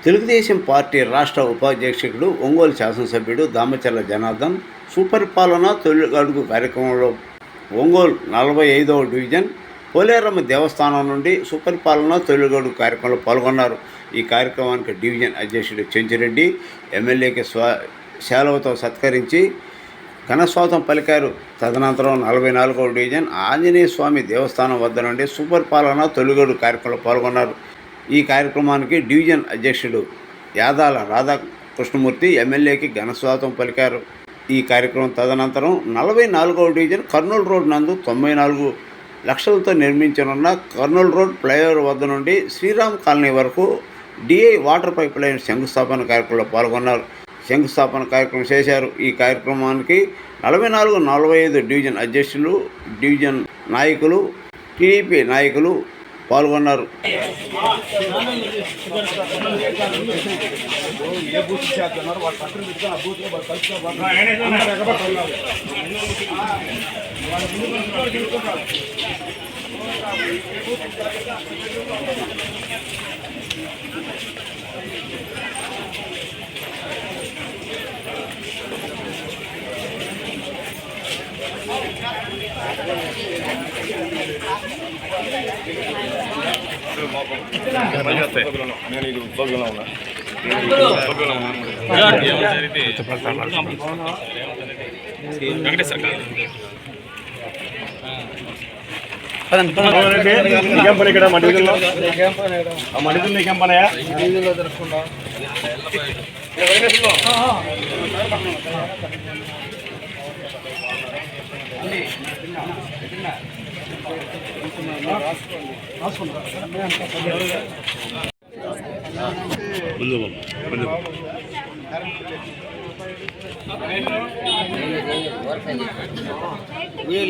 Telugu Desam party రాష్ట్ర ఉపాధ్యక్షుడు ఒంగోలు శాసనసభ్యుడు దామచర్ల జనార్దన్ సుపరిపాలన తొలి అడుగు కార్యక్రమంలో ఒంగోలు 45వ డివిజన్ పోలేరమ్మ దేవస్థానం నుండి సుపరిపాలన తొలి అడుగు కార్యక్రమంలో పాల్గొన్నారు. ఈ కార్యక్రమానికి డివిజన్ అధ్యక్షుడు చెంచిరెడ్డి ఎమ్మెల్యేకి శాలువతో సత్కరించి ఘనస్వాగతం పలికారు. తదనంతరం 44వ డివిజన్ ఆంజనేయ స్వామి దేవస్థానం వద్ద నుండి సుపరిపాలన తొలి అడుగు కార్యక్రమంలో పాల్గొన్నారు. ఈ కార్యక్రమానికి డివిజన్ అధ్యక్షుడు యాదాల రాధాకృష్ణమూర్తి ఎమ్మెల్యేకి ఘనస్వాగతం పలికారు. ఈ కార్యక్రమం తదనంతరం 44వ డివిజన్ కర్నూలు రోడ్ నందు 94 లక్షలతో నిర్మించనున్న కర్నూలు రోడ్ ఫ్లైఓవర్ వద్ద నుండి శ్రీరామ్ కాలనీ వరకు డిఐ వాటర్ పైప్ లైన్ శంకుస్థాపన కార్యక్రమంలో పాల్గొన్నారు. శంకుస్థాపన కార్యక్రమం చేశారు. ఈ కార్యక్రమానికి 44, 45 డివిజన్ అధ్యక్షులు, డివిజన్ నాయకులు, టీడీపీ నాయకులు పాల్గొన్నారు. నేను ఇది ఉద్యోగంలో ఉన్నా నీకేం పని ఇక్కడ మడిలో నీకేం పనయా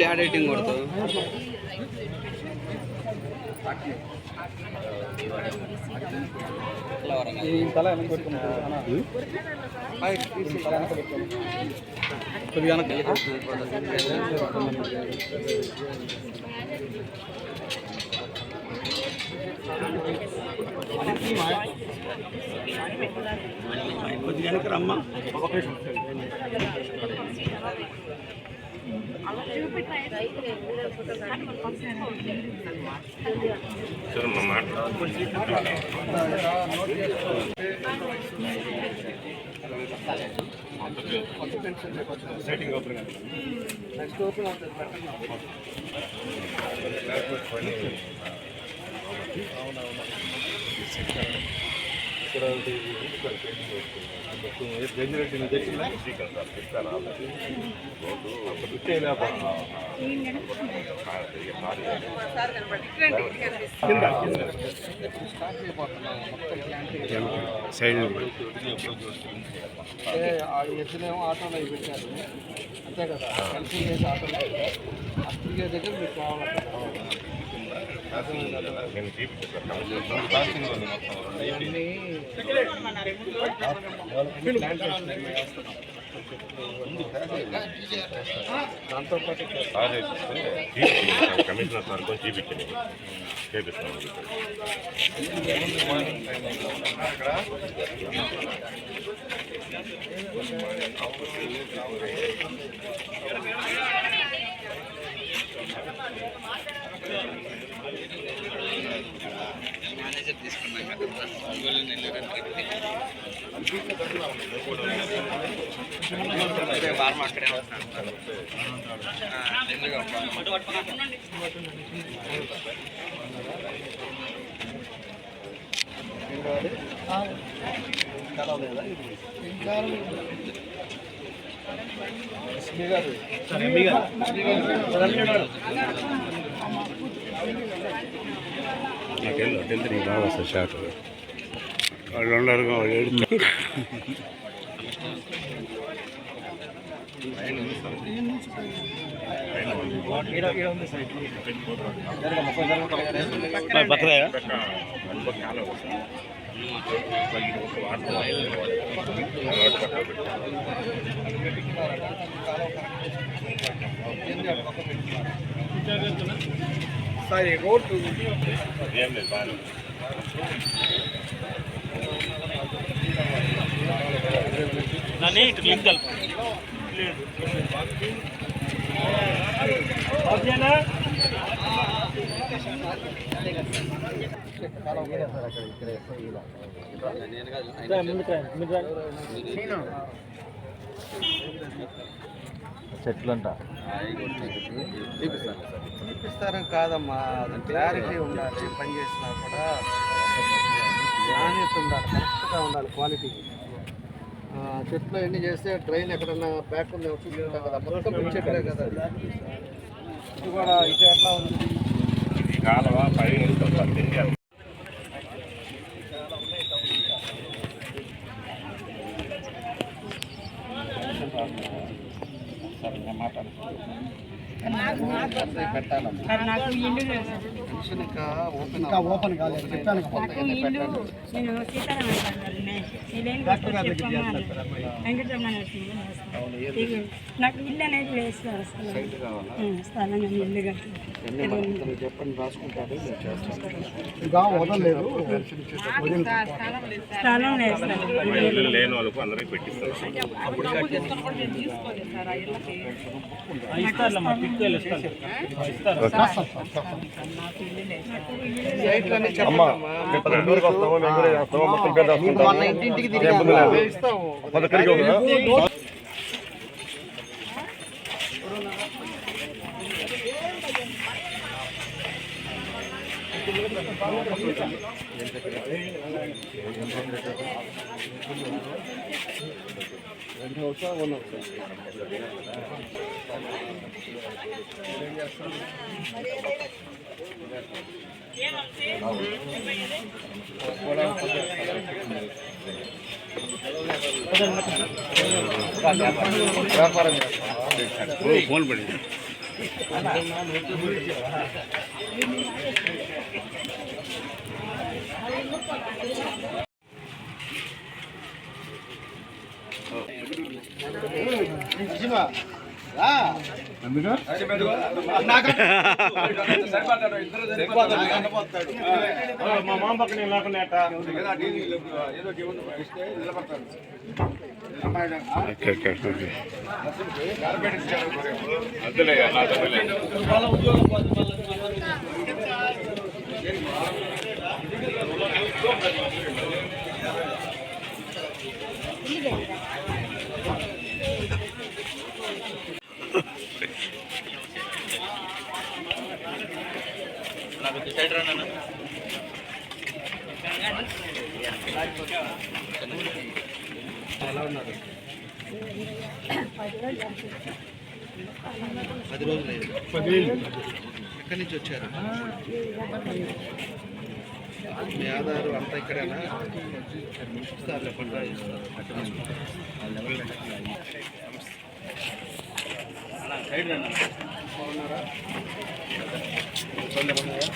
యాడ్ రేటింగ్ కొడుతూ రమ్మా సెటింగ్ ఓపెన్ నెక్స్ట్ ఓపెన్ అవుతుంది. ఎద్దులేమో ఆటోలో పెట్టారు అంతే కదా, కలిసి చేసి ఆటోలో అప్పటికే దగ్గర మీకు కావాలి. నేను దాంతో పాటు కమిషనర్ సార్ కొంచెం చూపించండి, చేపిస్తాను. మేనేజర్ తీసుకున్నాం కదా వారం అక్కడే నాకెళ్ళి నీకు బాగా వస్తుంది షాట్. వాళ్ళు ఉండరు పక్కన సార్ రోడ్ ఏం లేదు బాగా అని ఇటు లింక్ కలుపుతుంది. ఓకేనా? చెట్లంట చూపిస్తారు కాదమ్మా, క్లారిటీ ఉండాలి. పని చేసినా కూడా నాణ్యత ఉండాలి, కరెక్ట్గా ఉండాలి, క్వాలిటీ. చెట్లు ఎన్ని చేస్తే డ్రైన్ ఎక్కడన్నా బ్యాక్ ఉంది చూసుకుంటాం కదా, మొత్తం చెట్లే కదా. ఇది కూడా ఇది ఎట్లా ఉంది? కాలువ పై ఓపెన్ కాలేదు, చెప్పాను. నాకు ఇల్లు అనేది వేస్తారు స్థలం ఇల్లు చెప్పండి, రాసుకుంటారు. స్థలం వేస్తారు లేని వాళ్ళకు అందరికి పెట్టిస్తారు. ఇంటింటికి వ్యాపారం ఫోన్ పడింది. మా మామ పక్కన లేకుండా ఎలా ఉన్నారు? 10 రోజులు ఎక్కడి నుంచి వచ్చారు? మీ ఆధారు అంతా ఇక్కడేనా? ఇస్తారు, పంట బాగున్నారా? ఇబ్బందులు ఉన్నాయా?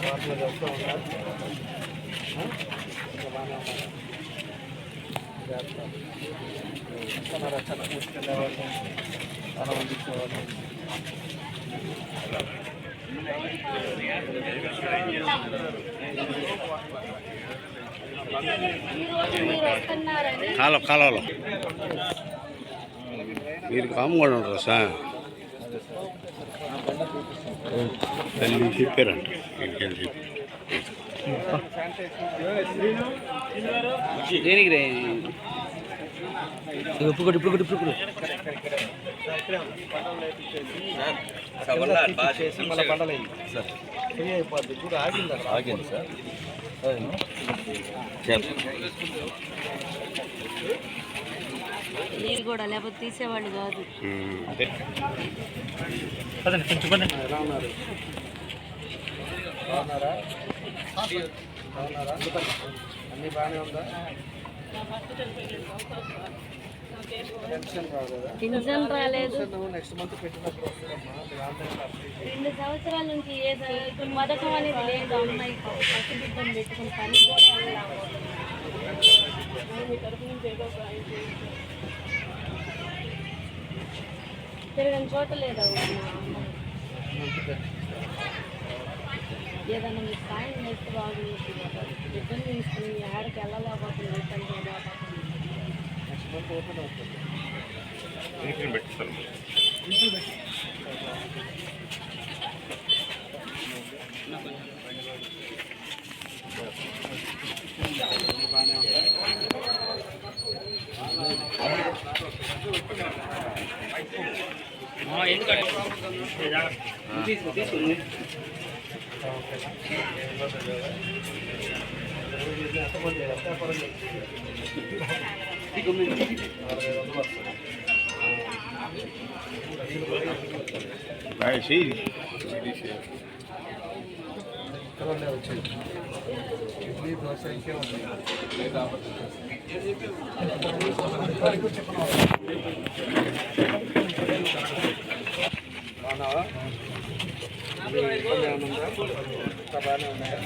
వాటిలో వస్తూ ఉన్నారు. రచన తీసుకెళ్ళేవాళ్ళు, చాలా మంది ఇచ్చేవాళ్ళు. కాలువలో మీరు కామ్గా ఉంటారు సార్. తల్లి చెప్పారంట దేనికి రే? ఇప్పుడు మళ్ళీ బండలు సార్ ఫ్రీ అయిపోద్ది. ఇప్పుడు ఆగింది సార్. నీళ్ళు కూడా లేకపోతే తీసేవాళ్ళు కాదు. ఎలా ఉన్నారు? బాగున్నారా? అన్నీ బాగానే ఉందా? పింఛన్ రాలేదు. నెక్స్ట్ మంత్ పెట్టినప్పుడు 2 సంవత్సరాల నుంచి ఇప్పుడు పథకం అనేది లేదు. అమ్మాయి పసిబిడ్డను పెట్టుకుని పని కూడా వెళ్ళాము. తిరగని చోట లేదా ఏదన్నా మీకు సాయం చేస్తే బాగుంది. బిడ్డను తీసుకుని ఆడికి వెళ్ళలేకపోతుంది. పెట్టిస్తాను. ఇడ్లీ దోశ ఇంకే ఉంది. బాగున్నావా? ఇబ్బంది ఏమైనా ఉందా? ఇంకా బాగానే ఉన్నాయా?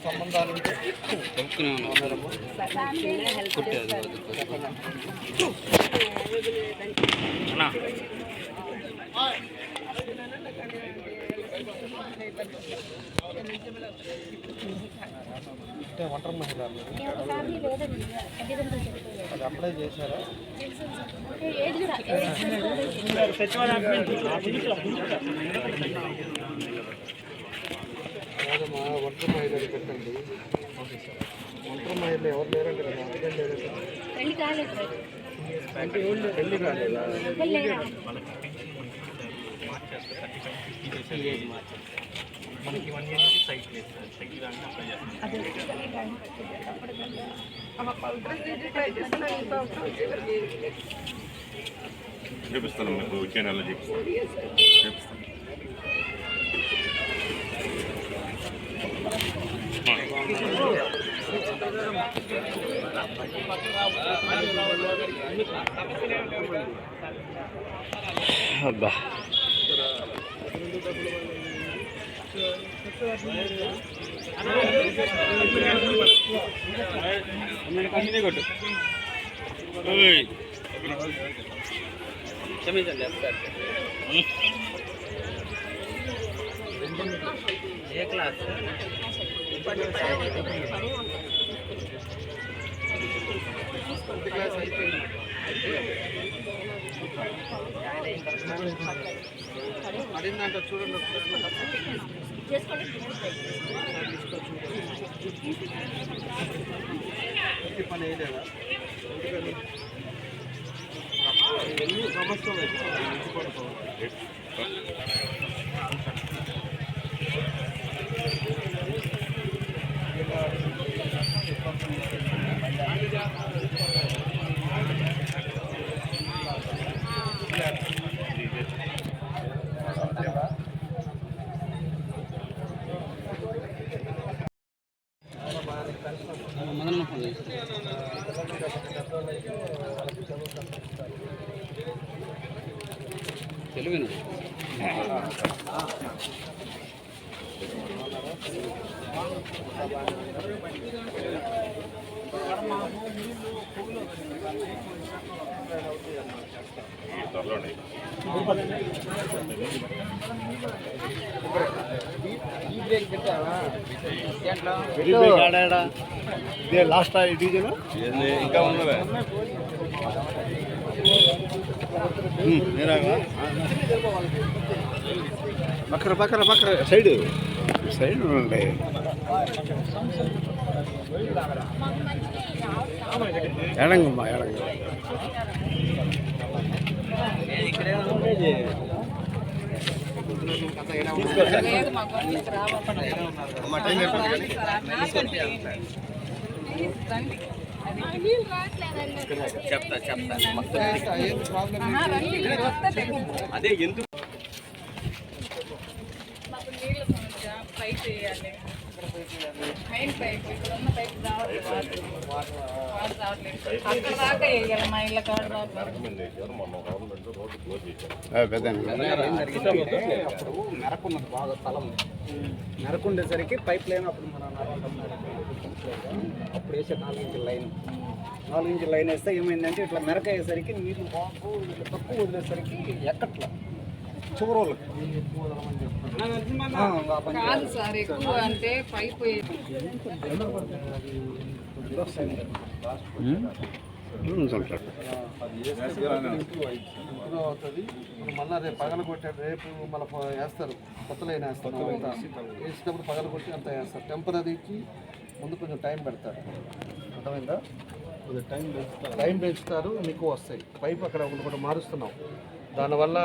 సంబంధాలు ఉంటే ఒంటరి మహిళ అది అప్లై చేశారా? కాదమ్మా, ఒంటరి మహిళ పెట్టండి. ఒంటరి మహిళ ఎవరు లేరండి కదా, అందుకని లేదండి. పెళ్లి కాలేదా? మనకి 1 year నుంచి సైట్ లేదు సార్. సైట్ కానీ అప్లై చేస్తాం. చూపిస్తాను మీకు వచ్చే నెలలో చూపిస్తాను. అబ్బా కొట్టు క్షమించండి ఏ క్లాస్ అడిగిందంట చూడండి. పని వేయలేదా? ఎన్ని సంవత్సరాలు తెలుగు ఇదే లాస్ట్ డీజిల్ ఇంకా ఉన్నదా? పక్కన పక్కన పక్కన సైడ్ సైడ్ ఉండే ఎడంగమ్మా ఎడంగ చెప్తా అదే ఎందుకు పైప్ వేయాలి. మెయిన్ పైప్ ఇక్కడ ఉన్న పైప్ రావట్లేదు. అక్కడ దాకా వేయాలి. మా ఇళ్ళ కాడ దాకా అప్పుడు మెరకున్నది బాగా స్థలం. మెరకుండేసరికి పైప్ లైన్ అప్పుడు మన అప్పుడు వేసే 4 ఇంచుల లైన్ 4 ఇంచుల లైన్ వేస్తే ఏమైందంటే ఇట్లా మెరక అయ్యేసరికి నీళ్ళు బాగు తక్కువ వదిలేసరికి ఎక్కట్లా చివరి వాళ్ళకి ఎక్కువ వదలమని చెప్తాను. కాదు సార్, ఎక్కువ అంటే పైపు ఇంప్రూవ్ అవుతుంది. మళ్ళీ రేపు పగల కొట్టాడు, రేపు మళ్ళీ వేస్తారు, కొత్త లైన్ వేస్తారు. వేసేటప్పుడు పగల కొట్టి అంతా వేస్తారు. టెంపరీ ఇచ్చి ముందు కొంచెం టైం పెడతారు. అర్థమైందా? టైం పెంచుతారు, మీకు వస్తాయి. పైప్ అక్కడ ఒకటి కూడా మారుస్తున్నాం, దానివల్ల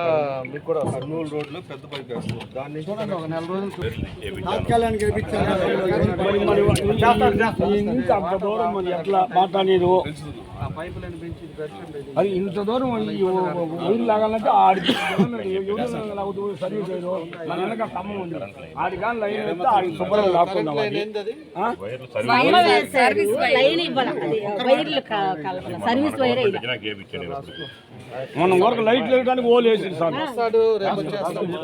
మీకు కూడా కర్నూలు రోడ్లో పెద్ద పైప్ వేస్తున్నాం. దాన్ని చూడండి, ఒక 4 రోజులు ఆ పైపు లైన్ పెంచి అది ఇంత దూరం ఊరు లాగాలంటే ఆడికి సర్వీస్ మన వెనక ఖమ్మం ఉంది. ఆడి కానీ లైన్ అయితే ఆడికి శుభ్రంగా లాక్కున్నాం. మనం వరకు లైట్లు వేయడానికి ఓలు వేసింది సార్.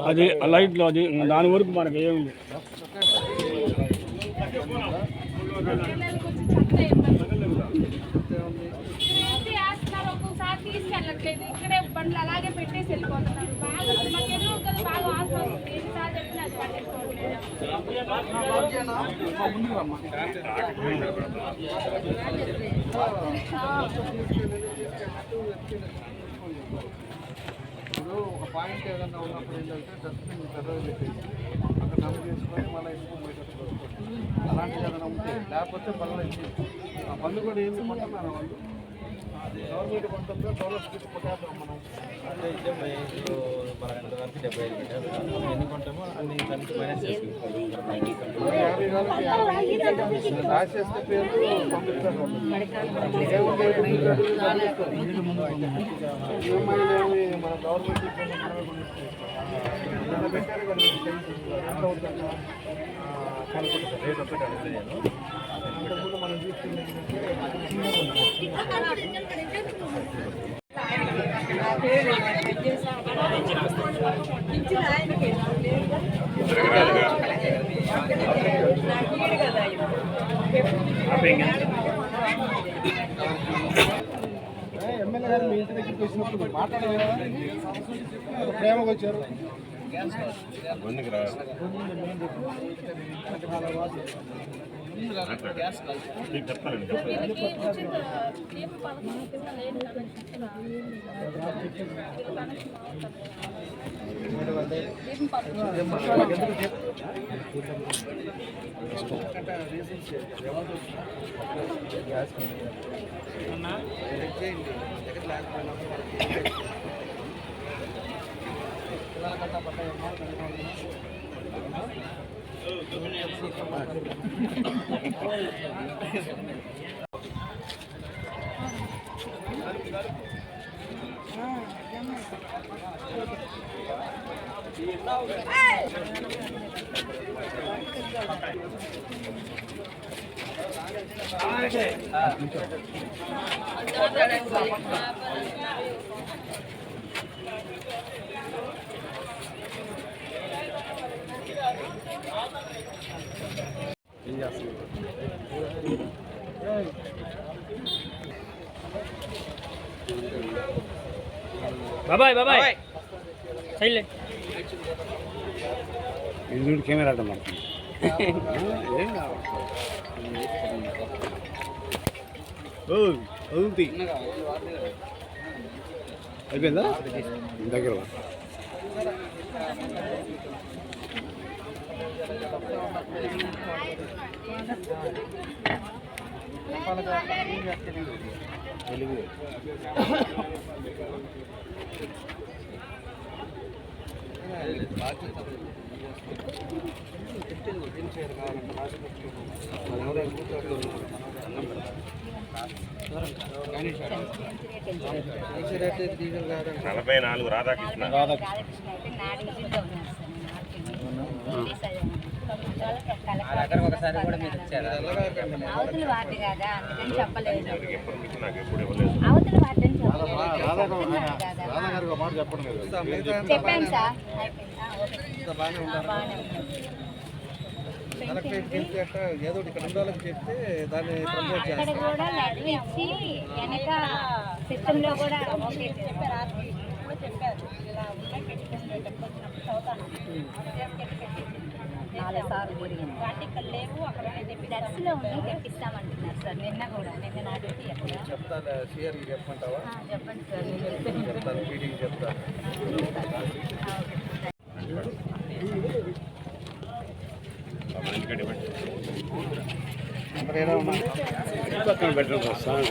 అది లైట్లు అది దాని వరకు మనకి ఏమి ఒక్కొక్కసారి తీసుకెళ్ళట్లేదు, ఇక్కడే బండ్లు అలాగే పెట్టేసి వెళ్ళిపోతున్నారు. బాగా మాకు ఎదురు కదా, బాగా ఆశ వస్తుంది. ఎన్నిసార్లు చెప్పినా అది పట్టించుకోవట్లేదు. ఇప్పుడు ఒక పాయింట్ ఏదన్నా ఉన్నప్పుడు ఏంటంటే డస్ట్బిన్ పెద్దగా పెట్టేసి అక్కడ నమ్ము చేసుకొని మళ్ళీ ఇంటికి పోయేటప్పుడు అలాంటివి ఏదైనా ఉంటే, లేకపోతే పనులు ఇచ్చి ఆ పనులు కూడా ఏమి కొంటున్నారు వాళ్ళు. గవర్నమెంట్ కొంటుందో డెవలప్ చేసి కొట్టేద్దాం మనం. రాసేస్తే పేరు పంపిస్తారు. మన గవర్నమెంట్ పెట్టారు కదా, ఎంత అవుతుంది రేట్ ఒకటి అడిగితే ఇంతకుముందు మనం చూసుకుంటే ఎమ్మెల్యే గారు మీ ఇంటి దగ్గరికి వచ్చినప్పుడు మాట్లాడలేదా? ప్రేమకు వచ్చారు. బాబాయ్ బాబాయ్ సైలెంట్ ఇది కెమెరా అడ్డం మనకి అయిపోయిందా దగ్గర రాధాకృష్ణ అవతల వాటి కదా, అందుకని చెప్పలేదు. అవతల వాటిని చెప్పాను సార్. ఏదో ఇక్కడ ఉండాలని చెప్తే దాన్ని ప్రమోట్ అక్కడ కూడా లెటర్ ఇచ్చి వెనక సిస్టంలో కూడా ఓకే చెప్పారు. కూడా చెప్పారు ఇలా ఉన్నాయి పెట్టుకుని వచ్చినప్పుడు చదువుతాను 4 సార్లు తిరిగింది వాటి ఇక్కడ లేవు అక్కడ దర్శనం ఉంది తెప్పిస్తామంటున్నారు సార్ నిన్న కూడా నిన్న నా డ్యూటీ ఎక్కడ చెప్తాను సిఆర్కి చెప్పమంటావా? చెప్పండి సార్ చెప్తాను, పీడీకి చెప్తాను. పక్కన పెట్టడం సార్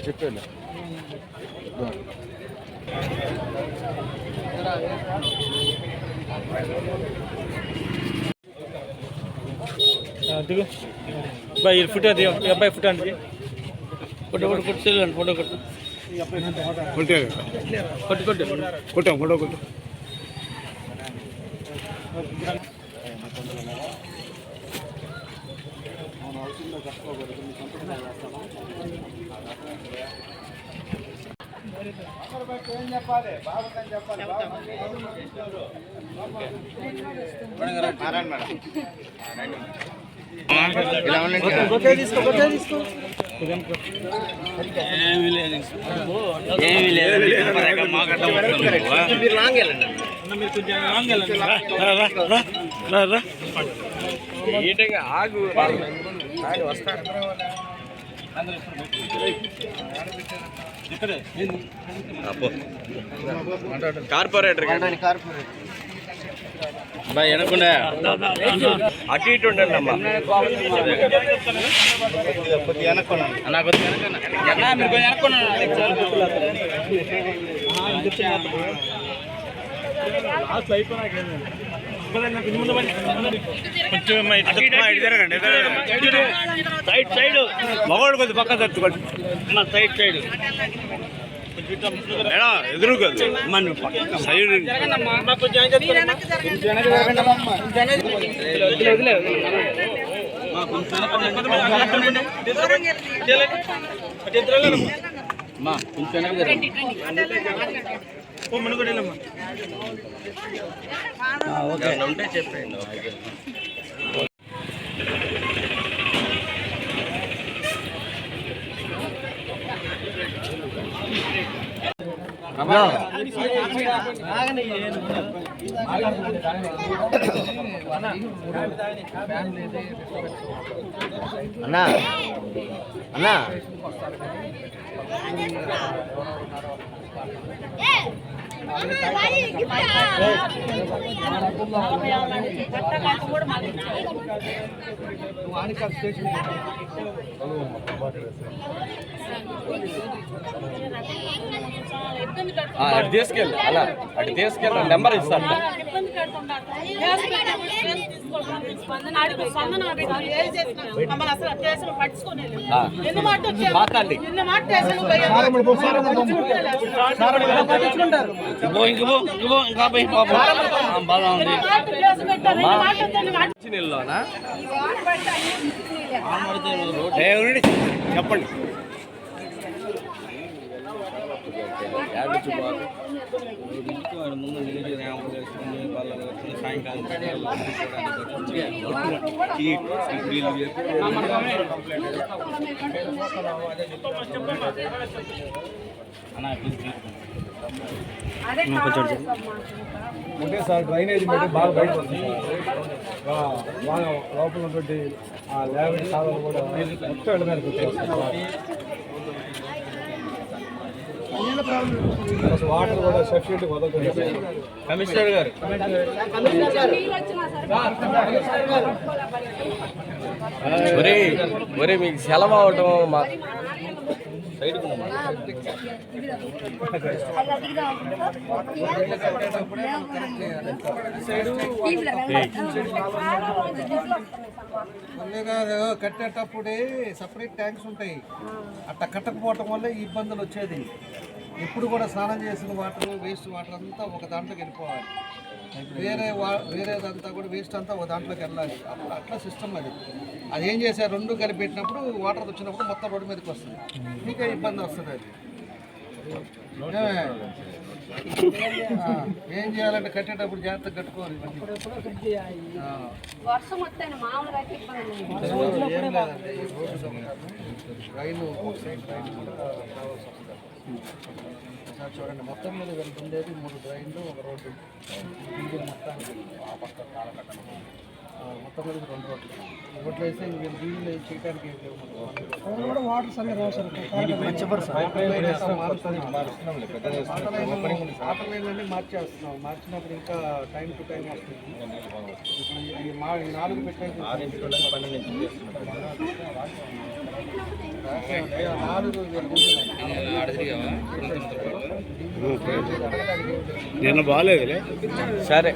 చెప్పాను బాయ్ ఫోటో అది అబ్బాయి ఫోటో అండి ఫోటో కొట్టు ఫోటో కొట్టు కొట్టాం ఫోటో కొట్టు ఏమీ లేదు మీరు లాంగ్ వెళ్ళండి మీరు కొంచెం లాంగ్ వెళ్ళండి ఆగు వస్తాడు కార్పొరేటర్ బాయ్ వెనకుండా అటు ఇటు ఉండండి అమ్మా అన్నా కొద్దిగా వెనకన్నా మీరు కొంచెం వెనక్కున్నా సైడ్ సైడ్ మగవాడు కొద్ది పక్క తట్టుకోండి సైడ్ సైడ్ ఎదురు కదా సైడ్ ఉంటే చెప్పండి అన్నా అన్నా అటు తీసుకెళ్ళి అలా అటు తీసుకెళ్ళి నెంబర్ ఇస్తాను మాట్లాడి చెప్పండి ముందు సాయంకాలం అంటే సార్ డ్రైనేజ్ పెట్టి బాగా బయటకు వస్తుంది సార్ లోపల ఉన్నటువంటి ఆ ల్యాబ్ సాధనలు కూడా మొత్తం ఇళ్ళ మీదకి వచ్చేస్తాయి. వాటర్ కూడా సఫిషియెంట్ వదలకుండా కమిషనర్ గారు ఒరే మీకు సెలవు అవటం మా సైడ్ కట్టేటప్పుడే సపరేట్ ట్యాంక్స్ ఉంటాయి, అట్లా కట్టకపోవటం వల్ల ఈ ఇబ్బందులు వచ్చేది. ఎప్పుడు కూడా స్నానం చేసిన వాటర్ వేస్ట్ వాటర్ అంతా ఒక దాంట్లోకి వెళ్ళిపోవాలి, వేరేదంతా కూడా వేస్ట్ అంతా ఒక దాంట్లోకి వెళ్ళాలి. అప్పుడు అట్లా సిస్టమ్ అది ఏం చేశారు, రెండు కలిపి పెట్టినప్పుడు వాటర్ వచ్చినప్పుడు మొత్తం రోడ్డు మీదకి వస్తుంది, మీకే ఇబ్బంది వస్తుంది. అది ఏం చేయాలంటే కట్టేటప్పుడు జాగ్రత్తగా కట్టుకోవాలి ఇవన్నీ. వర్షం వస్తే మామూలుగా అయితే ఇబ్బంది లేదు. ఏం లేదండి, ఈ రోడ్డు రైలు ఒక సైడ్ రైలు కూడా రావాల్సి వస్తుంది. ఒకసారి చూడండి, మొత్తం మీద వెళ్తుండేది 3 డ్రైన్లు, ఒక రోడ్డు. బిల్డింగ్ మొత్తానికి మొత్తం మీద 2 రోడ్లు. రోడ్లు వేస్తే ఇంక బిల్డింగ్ చేయడానికి ఏం లేవు. వాటర్ సరిగ్గా వాటర్ లైన్లన్నీ మార్చేస్తున్నాం. మార్చినప్పుడు ఇంకా టైం టు టైం వస్తుంది. ఇప్పుడు ఈ 4 పెట్టేసి 4 నిన్న బాగాలేదులే. సరే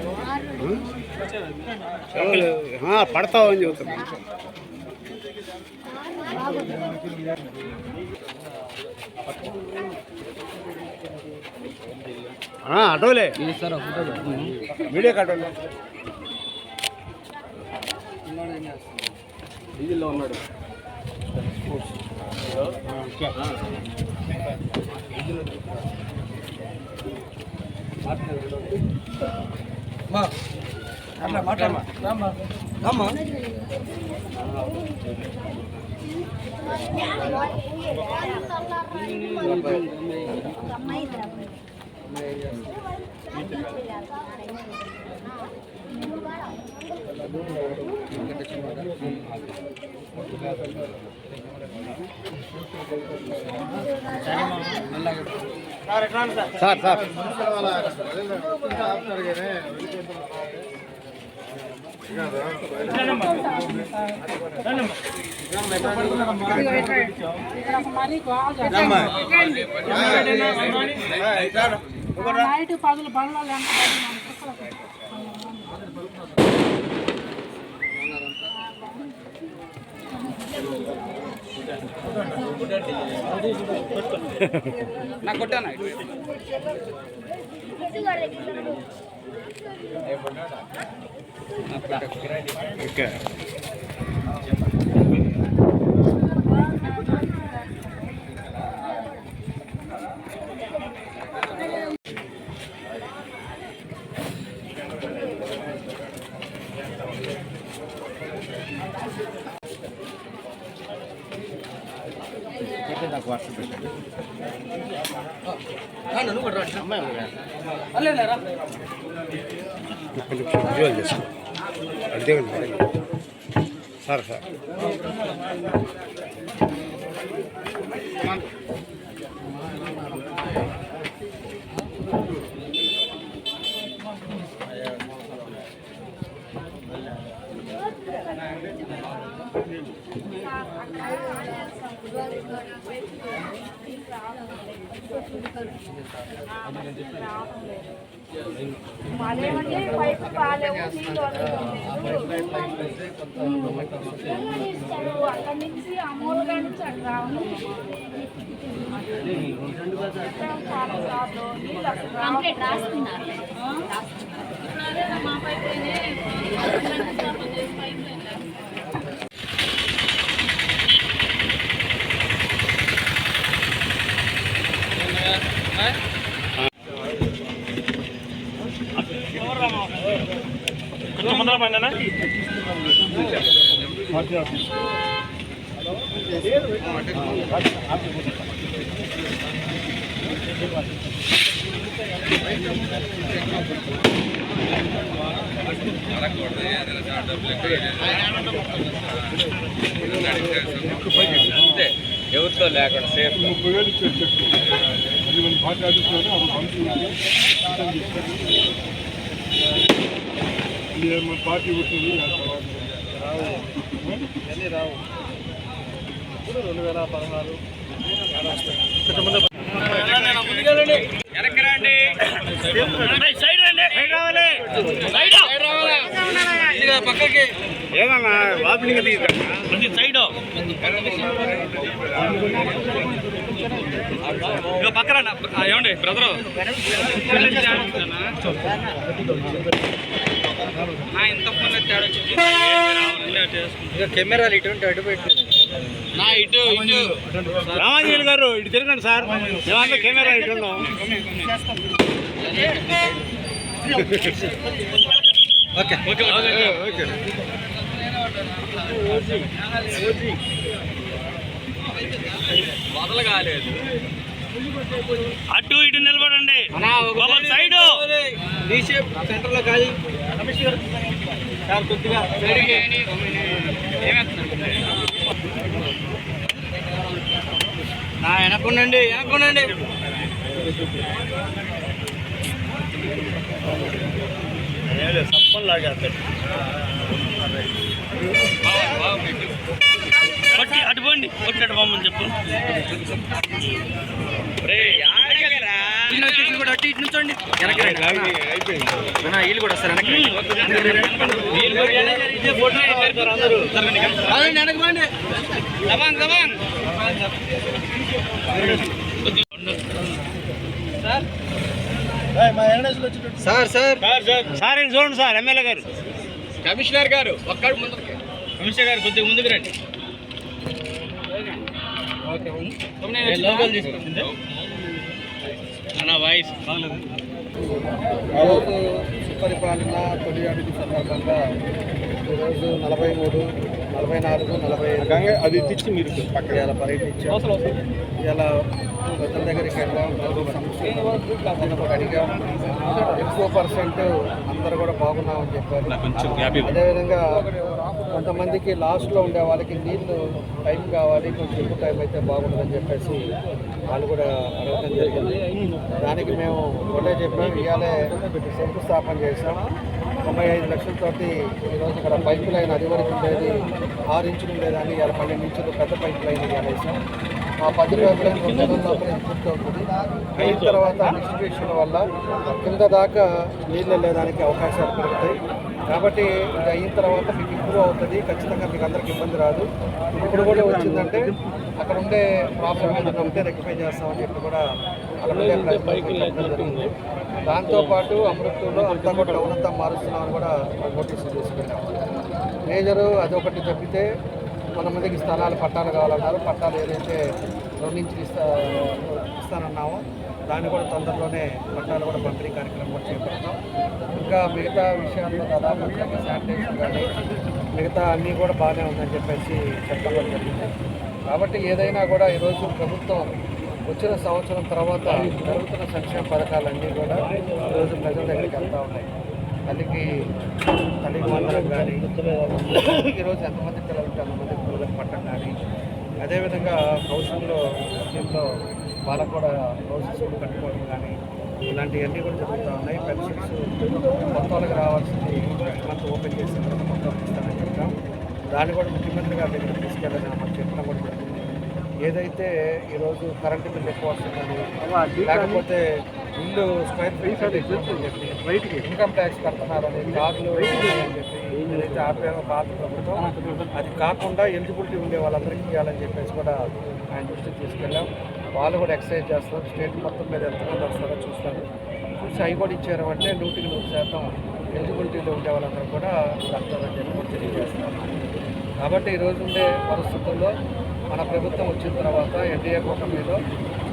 పడతావు అని చెబుతున్నా. అటోలే వీడియో కట్టోలే. డీజిల్లో ఉన్నాడు. అట్లా మాట్లాడమా అమ్మా. సార్ సార్ నైట్ 10 బండ్లు నా కొట్టాను. ఓకే నాకు వాట్సాప్ పెట్టండి. విజువల్ చేసుకో అంతే సార్ సార్. అక్కడి నుంచి అమూల్ గారి నుంచి అటు రావాలి. కంప్లీట్ రాస్తున్నారు. మా పైపు ముందర పైన ఎవరితో లేకుండా సేఫ్ 30,000 ఇచ్చే చెక్ అది మన పార్టీ ఆఫీస్లో అప్పుడు పంపించాలి. మన పార్టీ ఉంటుంది ఇవన్నీ రావు. ఇప్పుడు 2016 వెనక్కి రండి. సైడ్ రండి. సైడ్ రావాలి. సైడ్ రావాలి. పక్కకి ఏదన్నా వాపిలింగ్ సైడ్ ఇక పక్కన ఏమండి బ్రదరు ఇంత ఫోన్ తేడా వచ్చింది. కెమెరాలు ఇటువంటి అడ్డు పెట్టి నా ఇటు ఇటు రామాంజలి గారు ఇటు తిరగండి సార్. కెమెరా ఇటు ఉన్నాం. మొదలు కాలేదు. అటు ఇటు నిలబడండి సైడ్ సెంటర్ లో కాదు సార్, కొద్దిగా వెనక్కుండండి. అటు పోండి, కొట్టాడు బొమ్మని చెప్పు. కూడా అటు ఇటు నుంచోండి. వీళ్ళు కూడా వస్తారు వెనక్కి. వెనకపోండి. సార్ చూడండి సార్, ఎమ్మెల్యే గారు, కమిషనర్ గారు ఒక్కడు ముందుకి. కమిషనర్ గారు కొద్దిగా ముందుకు రండి. వాయిస్ ఈరోజు సుపరిపాలన తొలి అడుగు సందర్భంగా ఈరోజు 43, 44, 45 అది తెచ్చి మీరు ఇలా పర్యటించాం. ఇలా ప్రజల దగ్గరికి వెళ్ళాం, సమస్యలు కూడా అడిగాం. ఎక్కువ % అందరూ కూడా బాగున్నామని చెప్పారు. అదేవిధంగా కొంతమందికి లాస్ట్లో ఉండే వాళ్ళకి నీళ్లు టైం కావాలి, కొంచెం ఎక్కువ టైం అయితే బాగుంటుందని చెప్పేసి వాళ్ళు కూడా అడగడం జరిగింది. దానికి మేము ఒకటే చెప్పాం, ఇవాళే శంకుస్థాపన చేసాం. 95 లక్షలతోటి ఈరోజు ఇక్కడ పైప్ లైన్ అది వరకు ఉండేది 6 ఇంచులు ఉండేదాన్ని ఇవాళ 12 ఇంచులు పెద్ద పైప్ లైన్ ఇవాళ వేసాం. ఆ 10 పైప్ లైన్ 2 నెలల లోపల పూర్తి అవుతుంది. అయిన తర్వాత డిస్ట్రిబ్యూషన్ వల్ల కింద దాకా నీళ్ళు వెళ్ళేదానికి అవకాశాలు పెరుగుతాయి. కాబట్టి ఇది అయిన తర్వాత మీకు ఇంప్రూవ్ అవుతుంది. ఖచ్చితంగా మీకు అందరికి ఇబ్బంది రాదు. ఇప్పుడు కూడా వచ్చిందంటే అక్కడ ఉండే ప్రాబ్లం ఏదైనా ఉంటే రెక్టిఫై చేస్తామని చెప్పి కూడా అక్కడ ఉండే ప్రజలకు చెప్పడం జరిగింది. దాంతోపాటు అమృత్తులో అంతా కూడా టౌన్ అంతా మారుస్తున్నామని కూడా నోటీసులు తీసుకెళ్ళాం. మేజరు అదొకటి తప్పితే కొంతమందికి స్థలాలు పట్టాలు కావాలన్నారు. పట్టాలు ఏదైతే 2 ఇంచులు ఇస్తానన్నామో దాన్ని కూడా తొందరలోనే పట్టాలు కూడా పంపిణీ కార్యక్రమం కూడా చేపడతాం. ఇంకా మిగతా విషయాల్లో దాదాపు శానిటేషన్ కానీ మిగతా అన్నీ కూడా బాగానే ఉందని చెప్పేసి చెప్పడం జరిగింది. కాబట్టి ఏదైనా కూడా ఈరోజు ప్రభుత్వం వచ్చిన సంవత్సరం తర్వాత జరుగుతున్న సంక్షేమ పథకాలన్నీ కూడా ఈరోజు ప్రజల దగ్గరికి వెళ్తూ ఉన్నాయి. తల్లికి వందనం కానీ, ఈరోజు ఎంతమంది పిల్లలు ఉంటే అంతమంది పిల్లలకు పట్టడం కానీ, అదేవిధంగా హౌసింగ్లో స్కీమ్లో వాళ్ళకు కూడా హౌసెస్ కట్టుకోవడం కానీ ఇలాంటివన్నీ కూడా జరుగుతూ ఉన్నాయి. పెన్షన్స్ కొత్త వాళ్ళకి రావాల్సింది మంత్ ఓపెన్ చేసిన తర్వాత మొత్తం ఇస్తానని చెప్తాం. దాన్ని కూడా ముఖ్యమంత్రి గారి దగ్గర తీసుకెళ్ళాలని మనం చెప్పడం కూడా జరిగింది. ఏదైతే ఈరోజు కరెంటు బిల్లు ఎక్కువ వస్తుందని, లేకపోతే ఇల్లు స్క్వేర్ ఫీట్ ఇన్కమ్ ట్యాక్స్ కడుతున్నారని, కార్లు అని చెప్పి ఏదైతే ఆపేమో పాత ప్రభుత్వం, అది కాకుండా ఎలిజిబిలిటీ ఉండే వాళ్ళందరికీ ఇవ్వాలని చెప్పేసి కూడా ఆయన దృష్టికి తీసుకెళ్ళాం. వాళ్ళు కూడా ఎక్సర్సైజ్ చేస్తారు. స్టేట్ మొత్తం మీద ఎంతమంది వస్తారో చూస్తారు. చూసి అవి కూడా ఇచ్చారు అంటే 100% ఎలిజిబిలిటీలో ఉండే వాళ్ళందరూ కూడా వస్తారని చెప్పి కూడా తెలియజేస్తున్నాం. కాబట్టి ఈరోజు ఉండే పరిస్థితుల్లో మన ప్రభుత్వం వచ్చిన తర్వాత ఎన్డీఏ కూటమిలో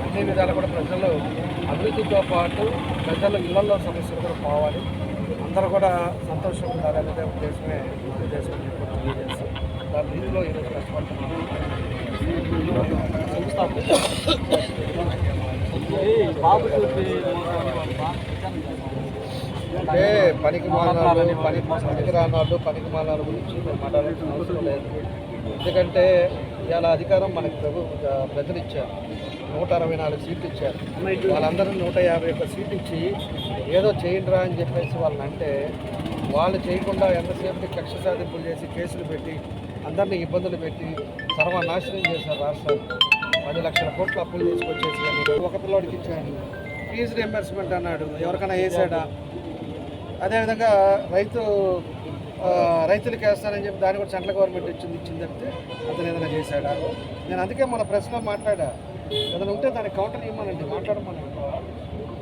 అన్ని విధాలు కూడా ప్రజలు అభివృద్ధితో పాటు ప్రజల ఇళ్లలో సమస్యలు కూడా పోవాలి, అందరూ కూడా సంతోషంగా ఉండాలనేదే ఉద్దేశమే తెలియజేస్తాం. దాని రీతిలో ఈరోజు కష్టపడుతున్నాం. అంటే పనికి మానాలు పనికి రానాళ్ళు పనికి మానాల గురించి మేము మాట్లాడాల్సిన అవసరం లేదు. ఎందుకంటే ఇవాళ అధికారం మనకి ప్రజలు ఇచ్చారు. 164 సీట్లు ఇచ్చారు. వాళ్ళందరూ 151 సీట్లు ఇచ్చి ఏదో చేయండిరా అని చెప్పేసి వాళ్ళని అంటే వాళ్ళు చేయకుండా ఎంతసేపు కక్ష సాధింపులు చేసి కేసులు పెట్టి అందరినీ ఇబ్బందులు పెట్టి సర్వనాశనం చేశారు రాష్ట్రాన్ని. 10 లక్షల కోట్ల అప్పులు తీసుకొచ్చేసి ఒక పిల్లోడికి ఇచ్చాడు. ఫీజు రియంబర్స్మెంట్ అన్నాడు, ఎవరికైనా వేసాడా? అదేవిధంగా రైతులకి వేస్తారని చెప్పి దాన్ని కూడా సెంట్రల్ గవర్నమెంట్ ఇచ్చింది తప్పితే అతను ఏదైనా చేశాడా? నేను అందుకే మన ప్రెస్లో మాట్లాడా, ఏదైనా ఉంటే దానికి కౌంటర్ ఇవ్వమనండి, మాట్లాడమని.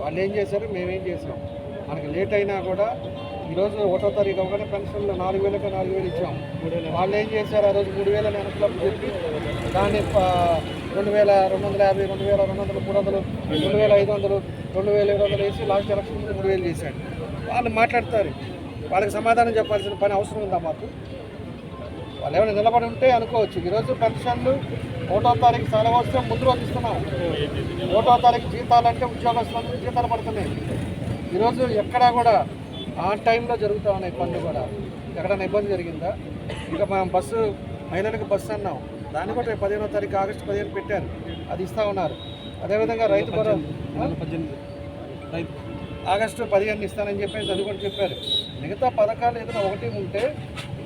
వాళ్ళు ఏం చేశారు, మేమేం చేసాం. మనకి లేట్ అయినా కూడా ఈరోజు 1వ తారీఖు అవ్వగానే పెన్షన్లు 4,000కి 4,000 ఇచ్చాం. వాళ్ళు ఏం చేశారు, ఆ రోజు 3,000 వెనకలకు చెప్పి దాన్ని 2,250, 2,200, 300, 2,500, 2,700 వేసి లాస్ట్ ఎలక్షన్ ముందు 3,000 చేశాడు. వాళ్ళు మాట్లాడతారు, వాళ్ళకి సమాధానం చెప్పాల్సిన పని అవసరం ఉందా మాకు? వాళ్ళు ఏమైనా నిలబడి ఉంటే అనుకోవచ్చు. ఈరోజు పెన్షన్లు 1వ తారీఖు సెలవు వస్తే ముందు రోజు ఇస్తున్నాం. 1వ తారీఖు జీతాలంటే ఉద్యోగస్తులందరూ జీతాలు పడుతున్నాయి. ఈరోజు ఎక్కడా కూడా ఆ టైంలో జరుగుతూ ఉన్నాయి పనులు కూడా. ఎక్కడైనా ఇబ్బంది జరిగిందా? ఇంకా మనం బస్సు మహిళలకు బస్సు అన్నాం, దాన్ని కూడా 15వ తారీఖు ఆగస్టు 15 పెట్టారు, అది ఇస్తూ ఉన్నారు. అదేవిధంగా రైతు భరోసా ఆగస్టు 15 ఇస్తానని చెప్పేసి అది కూడా చెప్పారు. మిగతా పథకాలు ఏదైనా ఒకటి ఉంటే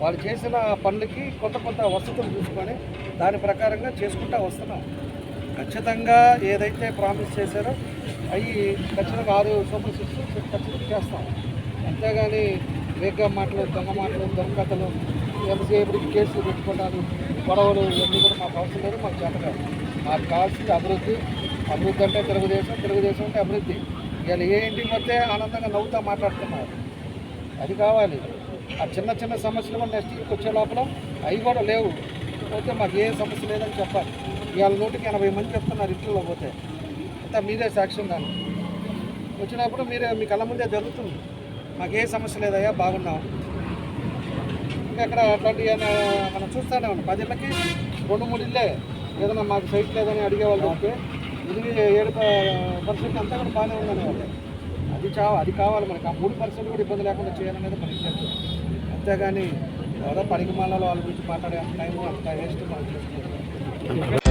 వాళ్ళు చేసిన పనులకి కొంత వసతులు చూసుకొని దాని ప్రకారంగా చేసుకుంటూ వస్తున్నాం. ఖచ్చితంగా ఏదైతే ప్రామిస్ చేశారో అవి ఖచ్చితంగా 6 సూపర్ 6 ఖచ్చితంగా చేస్తాం. అంతేగాని వేగంగా మాటలు, దొంగ మాటలు, దొంగకథలు, ఎంతసేపటికి కేసులు పెట్టుకోవడాలు, గొడవలు ఇవన్నీ కూడా మాకు అవసరం లేదు, మాకు చేత కాదు. మాకు కావాల్సింది అభివృద్ధి. అభివృద్ధి అంటే తెలుగుదేశం అంటే అభివృద్ధి. వీళ్ళు ఏ ఇంటికి వస్తే ఆనందంగా నవ్వుతూ మాట్లాడుతున్నారు, అది కావాలి. ఆ చిన్న సమస్యలు కూడా నెక్స్ట్ వీక్ వచ్చే లోపల అవి కూడా లేవు, పోతే మాకు ఏ సమస్య లేదని చెప్పాలి. ఇవాళ 180 మంది చెప్తున్నారు ఇంట్లో పోతే, అంతా మీరే సాక్ష్యం. దాన్ని వచ్చినప్పుడు మీరే మీ కళ్ళ ముందే జరుగుతుంది. మాకు ఏ సమస్య లేదయ్యా, బాగున్నాం. ఇంకా అట్లాంటి మనం చూస్తూనే ఉన్నాం. 10 ఇళ్ళకి 2-3 ఇళ్ళే ఏదైనా మాకు సైట్ లేదని అడిగేవాళ్ళు ఉంటే ఇది 7% అంతా కూడా బాగానే ఉందని వాళ్ళు. అది కావాలి మనకి. ఆ 3% కూడా ఇబ్బంది లేకుండా చేయాలనేది మనకి తెలుసు. అంతేగాని ఎవరో పనికి మాలలో వాళ్ళ గురించి మాట్లాడే టైం అంత వేస్ట్ మనం చేసుకోవాలి.